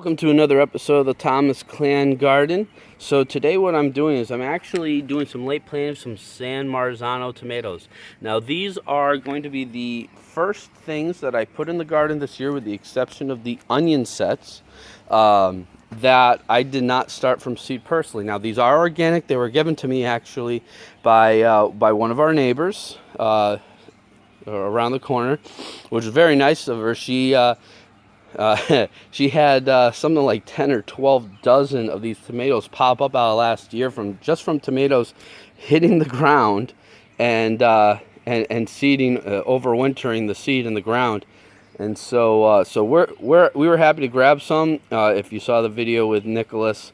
welcome to another episode of the Thomas Clan Garden. So today what I'm doing is I'm actually doing some late planting of some San Marzano tomatoes. Now these are going to be the first things that I put in the garden this year, with the exception of the onion sets that I did not start from seed personally. Now these are organic. They were given to me actually by one of our neighbors around the corner, which is very nice of her. She had something like 10 or 12 dozen of these tomatoes pop up out of last year from tomatoes hitting the ground and seeding, overwintering the seed in the ground. And so we were happy to grab some. If you saw the video with Nicholas,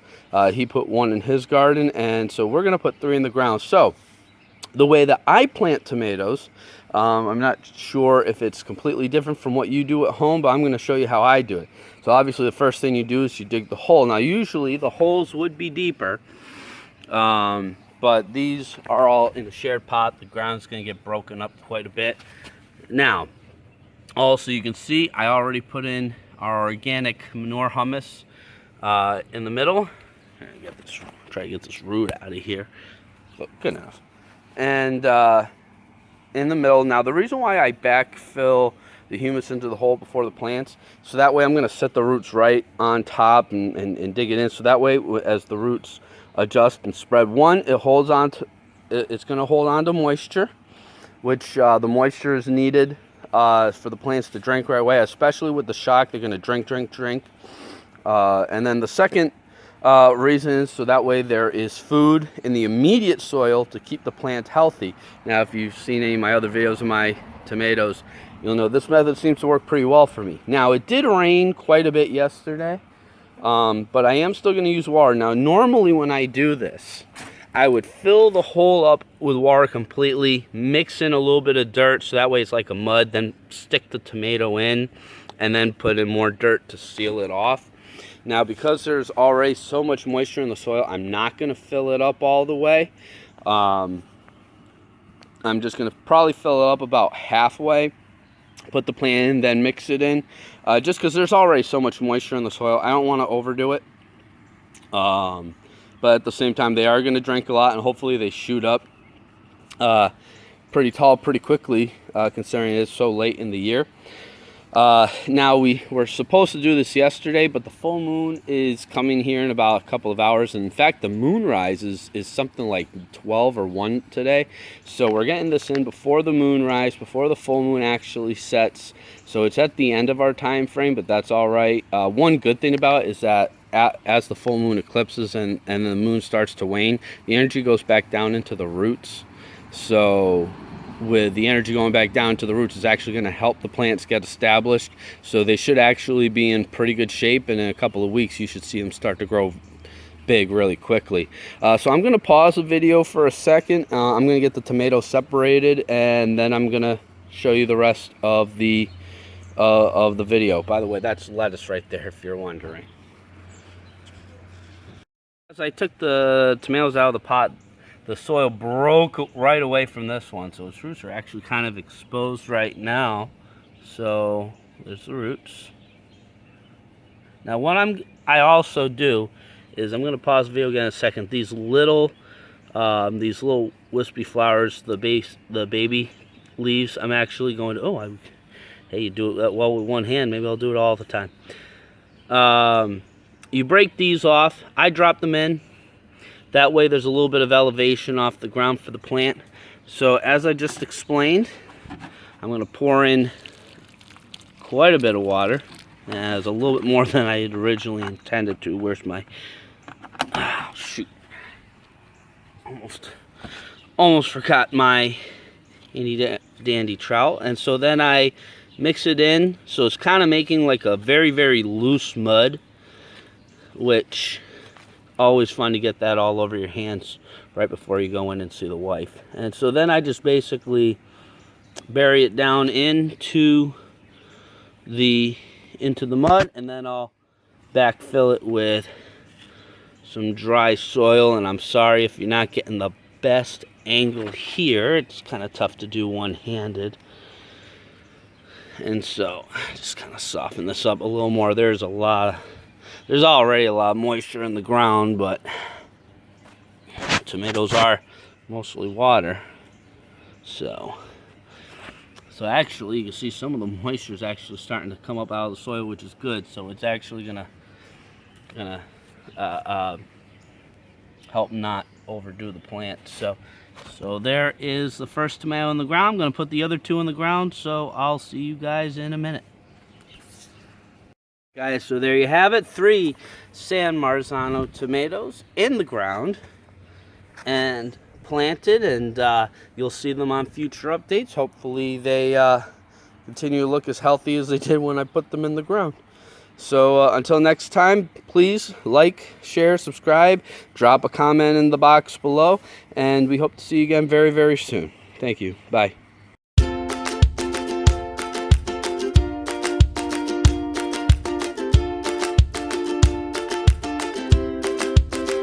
he put one in his garden, and so we're gonna put 3 in the ground. So the way that I plant tomatoes, I'm not sure if it's completely different from what you do at home, but I'm going to show you how I do it. So obviously the first thing you do is you dig the hole. Now usually the holes would be deeper, but these are all in a shared pot. The ground's going to get broken up quite a bit. Now, also you can see I already put in our organic manure humus in the middle. Try to get this root out of here. But good enough. And in the middle. Now the reason why I backfill the humus into the hole before the plants, so that way I'm going to set the roots right on top and dig it in, so that way as the roots adjust and spread, one, it's going to hold on to moisture, which the moisture is needed for the plants to drink right away, especially with the shock. They're going to drink. And then the second reason is so that way there is food in the immediate soil to keep the plant healthy. Now if you've seen any of my other videos of my tomatoes, you'll know this method seems to work pretty well for me. Now it did rain quite a bit yesterday, but I am still going to use water. Now normally when I do this, I would fill the hole up with water completely, mix in a little bit of dirt so that way it's like a mud, then stick the tomato in and then put in more dirt to seal it off. Now, because there's already so much moisture in the soil, I'm not going to fill it up all the way. I'm just going to probably fill it up about halfway, put the plant in, then mix it in. Just because there's already so much moisture in the soil, I don't want to overdo it. But at the same time, they are going to drink a lot, and hopefully they shoot up pretty tall pretty quickly, considering it's so late in the year. Now we were supposed to do this yesterday, but the full moon is coming here in about a couple of hours. And in fact, the moonrise is something like 12 or 1 today. So we're getting this in before the moonrise, before the full moon actually sets. So it's at the end of our time frame, but that's all right. One good thing about it is that as the full moon eclipses and the moon starts to wane, the energy goes back down into the roots. So with the energy going back down to the roots, is actually going to help the plants get established. So they should actually be in pretty good shape, and in a couple of weeks you should see them start to grow big really quickly. So I'm going to pause the video for a second. I'm going to get the tomatoes separated, and then I'm going to show you the rest of the video. By the way, that's lettuce right there if you're wondering. As I took the tomatoes out of the pot, the soil broke right away from this one, so its roots are actually kind of exposed right now. So there's the roots. Now what I also do is I'm going to pause the video again in a second. These little wispy flowers, the baby leaves, I'm actually going to, hey, you do it well with one hand, maybe I'll do it all the time. You break these off. I drop them in. That way there's a little bit of elevation off the ground for the plant. So as I just explained, I'm going to pour in quite a bit of water. It's a little bit more than I had originally intended to. Where's my... Oh, shoot. Almost forgot my handy dandy trowel. And so then I mix it in. So it's kind of making like a very, very loose mud, which... always fun to get that all over your hands right before you go in and see the wife. And so then I just basically bury it down into the mud, and then I'll backfill it with some dry soil. And I'm sorry if you're not getting the best angle here. It's kind of tough to do one-handed. And so just kind of soften this up a little more. There's a lot there's already a lot of moisture in the ground, but tomatoes are mostly water. So actually, you can see some of the moisture is actually starting to come up out of the soil, which is good. So it's actually gonna help not overdo the plant. So there is the first tomato in the ground. I'm gonna put the other 2 in the ground. So I'll see you guys in a minute. Guys, so there you have it. 3 San Marzano tomatoes in the ground and planted, and you'll see them on future updates. Hopefully they continue to look as healthy as they did when I put them in the ground. So until next time, please like, share, subscribe, drop a comment in the box below, and we hope to see you again very, very soon. Thank you. Bye.